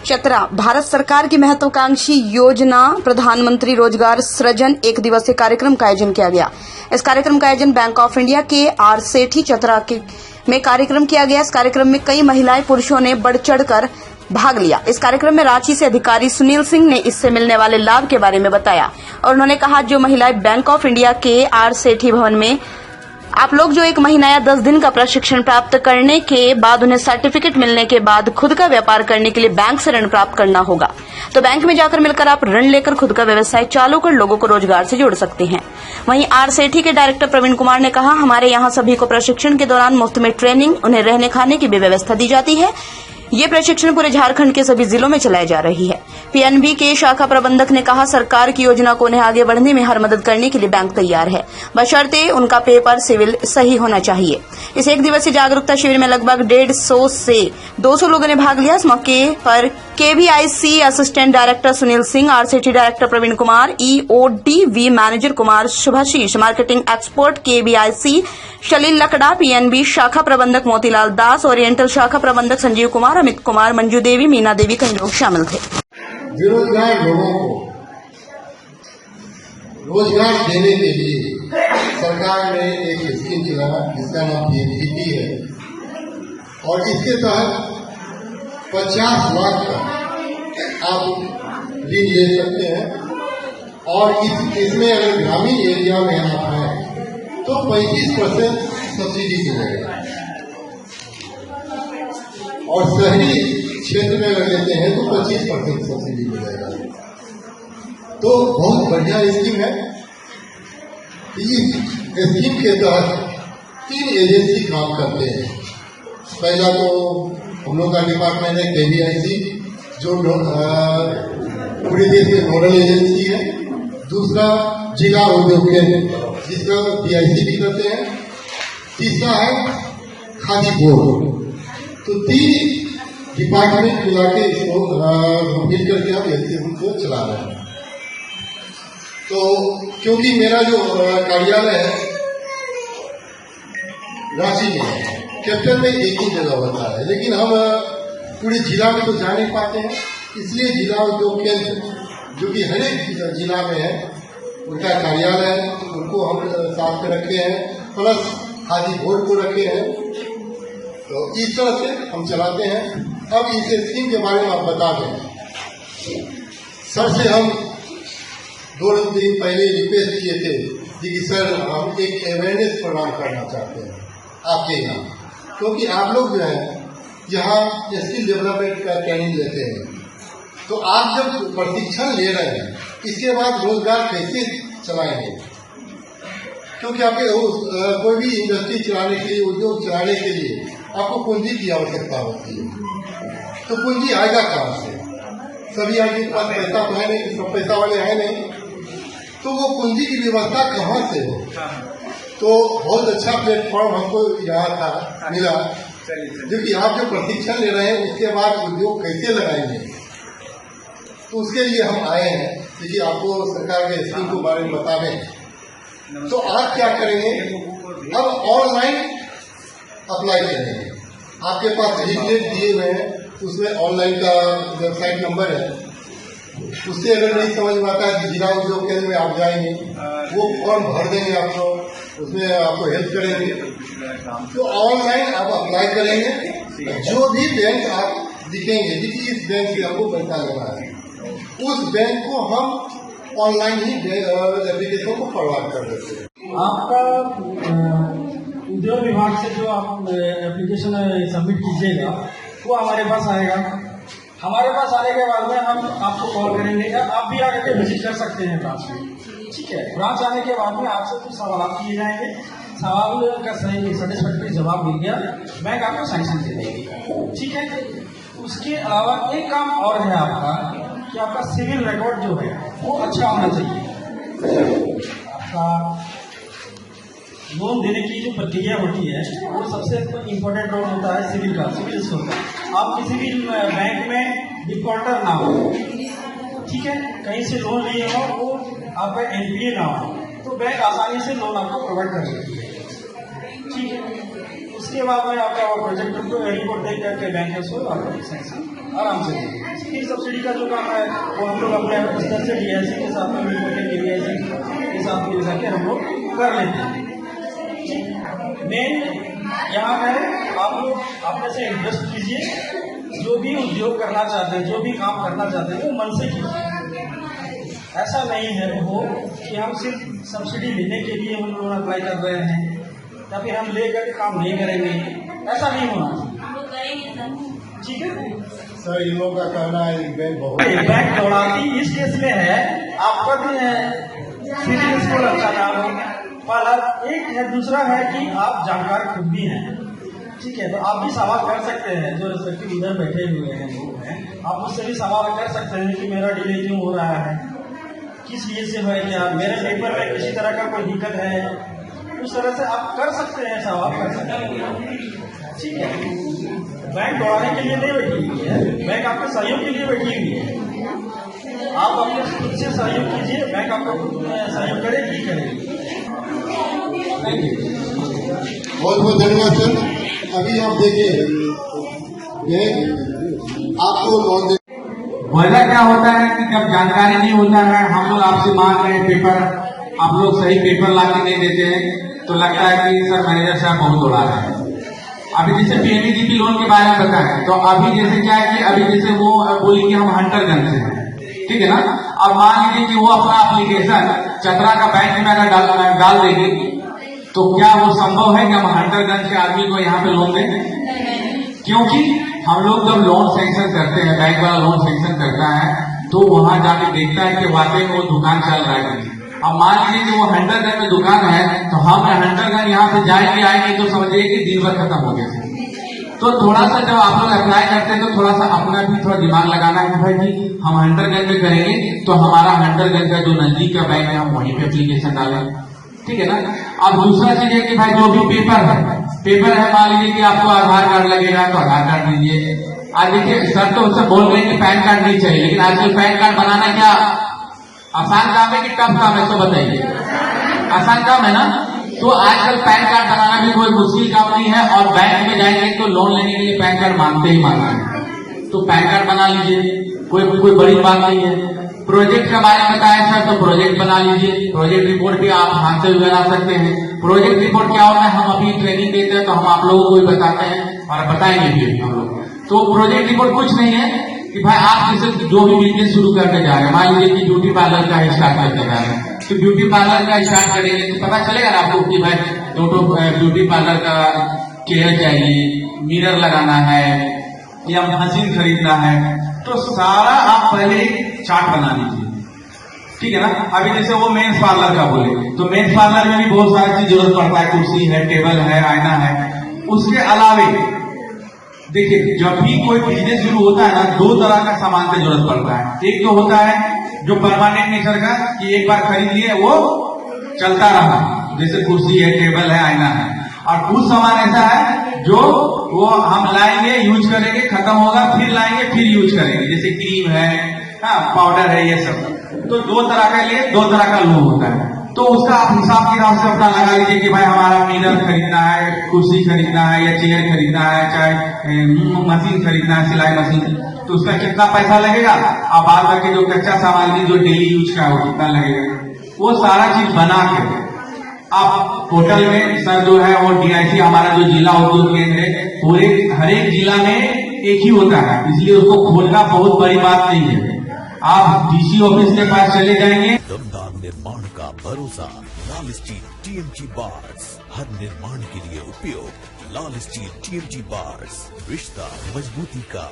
चतरा भारत सरकार की महत्वाकांक्षी योजना प्रधानमंत्री रोजगार सृजन एक दिवसीय कार्यक्रम का आयोजन किया गया। इस कार्यक्रम का आयोजन बैंक ऑफ इंडिया के आर सेठी चतरा में कार्यक्रम किया गया। इस कार्यक्रम में कई महिलाएं पुरुषों ने बढ़ चढ़कर भाग लिया। इस कार्यक्रम में रांची से अधिकारी सुनील सिंह ने इससे मिलने वाले लाभ के बारे में बताया और उन्होंने कहा जो महिलाएं बैंक ऑफ इंडिया के आर सेठी भवन में आप लोग जो 1 महीना या 10 दिन का प्रशिक्षण प्राप्त करने के बाद उन्हें सर्टिफिकेट मिलने के बाद खुद का व्यापार करने के लिए बैंक से ऋण प्राप्त करना होगा। तो बैंक में जाकर मिलकर आप ऋण लेकर खुद का व्यवसाय चालू कर लोगों को रोजगार से जोड़ सकते हैं। वहीं आर सेठी के डायरेक्टर प्रवीण कुमार ने कहा हमारे यहाँ सभी को प्रशिक्षण के दौरान मुफ्त में ट्रेनिंग, उन्हें रहने खाने की भी व्यवस्था दी जाती है। ये प्रशिक्षण पूरे झारखंड के सभी जिलों में चलाई जा रही है। पीएनबी के शाखा प्रबंधक ने कहा सरकार की योजना को उन्हें आगे बढ़ने में हर मदद करने के लिए बैंक तैयार है, बशर्ते उनका पेपर सिविल सही होना चाहिए। इस एक दिवसीय जागरूकता शिविर में लगभग 150 से 200 लोगों ने भाग लिया। इस मौके पर KVIC assistant director Sunil Singh, RSETI director Praveen Kumar, EODV manager Kumar Shubhashish, marketing expert KVIC Shalil Lakra, PNB शाखा प्रबंधक मोतीलाल दास, ओरिएंटल शाखा प्रबंधक संजीव कुमार, अमित कुमार, मंजू देवी, मीना देवी कई लोग शामिल थे। बेरोजगार लोगों को रोजगार देने के लिए सरकार ने एक स्कीम चलाया जिसका नाम पीएनजीपी है और इसके तहत 50 लाख का आप ऋण ले सकते हैं और इसमें अगर ग्रामीण एरिया में आप हैं तो 35% सब्सिडी मिलेगा और शहरी क्षेत्र में अगर लेते हैं तो 25% सब्सिडी मिलेगा। तो बहुत बढ़िया स्कीम है। इस स्कीम के तहत 3 एजेंसी काम करते हैं। पहला तो हम लोग का डिपार्टमेंट है केवीआईसी जो पूरे देश में नोडल एजेंसी है। दूसरा जिला उद्योग केंद्र जिसका पीआईसी भी करते हैं। तीसरा है खादी बोर्ड। तो 3 डिपार्टमेंट मिला के इसको मिल करके हम स्कीम को चला रहे हैं। तो क्योंकि मेरा जो कार्यालय है रांची में है, कैपिटल में एक ही जगह होता है, लेकिन हम पूरे जिला में तो जा नहीं पाते हैं, इसलिए जिला उद्योग केंद्र जो कि हर एक जिला में है उनका कार्यालय है, उनको हम साथ में रखे हैं, प्लस खादी बोर्ड को रखे हैं। तो इस तरह से हम चलाते हैं। अब इस स्कीम के बारे में आप बता दें। सर से हम 2 दिन पहले रिक्वेस्ट किए थे कि सर हम एक अवेयरनेस प्रोग्राम करना चाहते हैं आपके यहाँ, क्योंकि आप लोग जो है यहाँ स्किल डेवलपमेंट का ट्रेनिंग लेते हैं। तो आप जब प्रशिक्षण ले रहे हैं इसके बाद रोजगार कैसे चलाएंगे, क्योंकि आपके कोई भी इंडस्ट्री चलाने के लिए, उद्योग चलाने के लिए आपको पूंजी की आवश्यकता होती है। तो पूंजी आएगा कहाँ से? सभी आपके पास पैसा तो है नहीं, सब पैसा वाले हैं नहीं, तो वो पूंजी की व्यवस्था कहाँ से हो? तो बहुत अच्छा प्लेटफॉर्म हमको यहाँ था मिला, क्योंकि आप जो प्रशिक्षण ले रहे हैं उसके बाद उद्योग कैसे लगाएंगे, तो उसके लिए हम आए हैं क्योंकि आपको सरकार के स्कीम के बारे में बता दें। तो आप क्या करेंगे, अब ऑनलाइन अप्लाई करेंगे। आपके पास लीफलेट दिए हुए हैं, उसमें ऑनलाइन का वेबसाइट नंबर है, उससे अगर नहीं समझ में आता है जिला उद्योग केंद्र में आप जाएंगे, वो फॉर्म भर देंगे आपको, उसमें आपको हेल्प करेंगे। तो ऑनलाइन आप अप्लाई करेंगे, जो भी बैंक आप दिखेंगे कि इस बैंक से आपको पैसा लेना है, उस बैंक को हम ऑनलाइन ही एप्लीकेशन को फॉरवर्ड कर देते हैं। आपका उद्योग विभाग से जो आप एप्लीकेशन सबमिट कीजिएगा वो हमारे पास आएगा। हमारे पास आने के बाद में हम आपको कॉल करेंगे या आप भी आकर के विजिट कर सकते हैं ब्रांच में। ठीक है, ब्रांच आने के बाद में आपसे कुछ सवाल किए जाएंगे, सवाल का सही सेटिस्फैक्टरी जवाब मिल गया, बैंक आपको सैंक्शन दे देगी। ठीक है, उसके अलावा एक काम और है आपका कि आपका सिविल रिकॉर्ड जो है वो अच्छा होना चाहिए। आपका लोन देने की जो प्रक्रिया होती है वो सबसे इम्पोर्टेंट रोल होता है सिविल का, सिविल स्कोर का। आप किसी भी बैंक में डिफॉल्टर ना हो, ठीक है, कहीं से लोन लिए हो, वो आपका एनपीए ना हो, तो बैंक आसानी से लोन आपको प्रोवाइड कर देती है। ठीक है, इसके बाद में आपका प्रोजेक्ट रिपोर्ट देख करके बैंक को आपको सैंक्शन आराम से देंगे। फिर सब्सिडी का जो काम है वो हम लोग अपने स्तर से DIC के साथ में मिल करके KVIC के साथ मिल करके हम लोग कर लेते हैं। मेन यहाँ है आप लोग अपने से इन्वेस्ट कीजिए, जो भी उद्योग करना चाहते हैं, जो भी काम करना चाहते हैं वो मन से कीजिए। ऐसा नहीं है वो कि हम सिर्फ सब्सिडी लेने के लिए हम लोग अप्लाई कर रहे हैं या फिर हम लेकर के काम नहीं करेंगे, ऐसा नहीं होना चाहिए। ठीक है सर, इन लोगों का कहना है बैंक दौड़ाती इस केस में है, आपका भी सिविल स्कोर अच्छा ना हो, पर एक है, दूसरा है कि आप जानकार खुद भी हैं। ठीक है, तो आप भी सवाल कर सकते हैं, जो रिस्पेक्टिव इधर बैठे हुए हैं लोग हैं, आप मुझसे भी सवाल कर सकते हैं कि मेरा डिले क्यों हो रहा है, किस लिए से है, क्या मेरे पेपर में किसी तरह का कोई दिक्कत है, उस तरह से आप कर सकते हैं, सवाल कर सकते हैं। ठीक है, बैंक दौड़ाने के लिए नहीं बैठी हुई है, बैंक आपके सहयोग के लिए बैठी हुई है। आप अपने खुद से सहयोग कीजिए, बैंक आपको सहयोग करेगी करेगी। थैंक यू, बहुत बहुत धन्यवाद सर। अभी आप देखिए, आपको लोन दे वजह क्या होता है कि जब जानकारी नहीं होता है, हम लोग आपसे मांग रहे हैं पेपर, आप लोग सही पेपर ला के नहीं देते हैं, तो लगता है कि सर मैनेजर साहब बहुत दौड़ा रहे हैं। अभी जैसे PMEGP लोन के बारे में बताएं, तो अभी जैसे क्या है कि अभी जैसे वो बोली कि हम हंटरगंज से हैं, ठीक है ना। अब मान लीजिए कि वो अपना एप्लीकेशन चतरा का बैंक में अगर डाल देगी, तो क्या वो संभव है कि हम हंटरगंज के आदमी को यहाँ पे लोन दें? क्योंकि हम लोग जब लोन सैंक्शन करते हैं, बैंक वाला लोन सैंक्शन करता है, तो वहां जाके देखता है कि वाकई में वो दुकान चल रहा है। अब मान लीजिए कि वो हंटरगंज में दुकान है, तो हम हंटरगंज यहाँ से जाएंगे आएंगे तो समझिए कि दिन भर खत्म हो गया। तो थोड़ा सा जब आप लोग अप्लाई करते हैं तो थोड़ा सा अपना भी थोड़ा दिमाग लगाना है भाई जी, हम हंटरगंज में करेंगे तो हमारा हंटरगंज का जो नजदीक का बैंक है हम वहीं पे एप्लीकेशन डालें, ठीक है ना। अब दूसरा चीज है कि भाई जो भी पेपर है, मान लीजिए कि आपको आधार कार्ड लगेगा तो आधार कार्ड दीजिए। आज देखिए सर तो उससे बोल रहे हैं कि पैन कार्ड नहीं चाहिए, लेकिन आजकल पैन कार्ड बनाना क्या आसान काम है कि टफ काम है, तो बताइए। आसान काम है ना। तो आजकल पैन कार्ड बनाना भी कोई मुश्किल काम नहीं है, और बैंक में जाएंगे तो लोन लेने के लिए पैन कार्ड मांगते ही मांगते हैं, तो पैन कार्ड बना लीजिए, कोई बड़ी बात नहीं है। प्रोजेक्ट के बारे में बताया सर, तो प्रोजेक्ट बना लीजिए, प्रोजेक्ट रिपोर्ट भी आप हाथ से भी बना सकते हैं। प्रोजेक्ट रिपोर्ट क्या होता है, हम अभी ट्रेनिंग देते हैं तो हम आप लोगों को भी बताते हैं और बताएंगे भी हम लोग। तो प्रोजेक्ट रिपोर्ट कुछ नहीं है कि भाई आप जैसे जो भी बिजनेस शुरू करके जा रहे हैं, मान लीजिए कि ब्यूटी पार्लर का स्टार्ट करके जा रहे हैं, तो ब्यूटी पार्लर का स्टार्ट करेंगे तो पता चलेगा ना आपको कि भाई दो ब्यूटी पार्लर का चेयर चाहिए, मिरर लगाना है या मशीन खरीदना है, तो सारा आप पहले एक चार्ट बना लीजिए, ठीक है ना। अभी जैसे वो मेंस पार्लर का बोले, तो मेंस पार्लर में भी बहुत सारी चीज जरूरत पड़ता है, कुर्सी है, टेबल है, आईना है। उसके अलावे देखिए जब भी कोई बिजनेस शुरू होता है ना, दो तरह का सामान की जरूरत पड़ता है। एक तो होता है जो परमानेंट नेचर का, कि एक बार खरीद लिए वो चलता रहा, जैसे कुर्सी है, टेबल है, आईना है। और कुछ सामान ऐसा है जो वो हम लाएंगे, यूज करेंगे, खत्म होगा, फिर लाएंगे, फिर यूज करेंगे, जैसे क्रीम है, हाँ, पाउडर है, ये सब। तो दो तरह का लिए दो तरह का लोन होता है। तो उसका आप हिसाब किताब से अपना लगा लीजिए कि भाई हमारा मिरर खरीदना है, कुर्सी खरीदना है, या चेयर खरीदना है, चाहे मशीन खरीदना है, सिलाई मशीन, तो उसका कितना पैसा लगेगा। अब बाद बाकी जो कच्चा सामान जो डेली यूज का है वो कितना लगेगा, वो सारा चीज बना के आप पोर्टल में सर जो है वो DIC हमारा जो जिला उद्योग केंद्र है, पूरे हर एक जिला में एक ही होता है, इसलिए उसको खोलना बहुत बड़ी बात नहीं है। आप DC ऑफिस के पास चले जाएंगे। दमदार निर्माण का भरोसा लाल स्टील TMT बार्स, हर निर्माण के लिए उपयोग। लाल स्टील TMT बार्स, रिश्ता मजबूती का।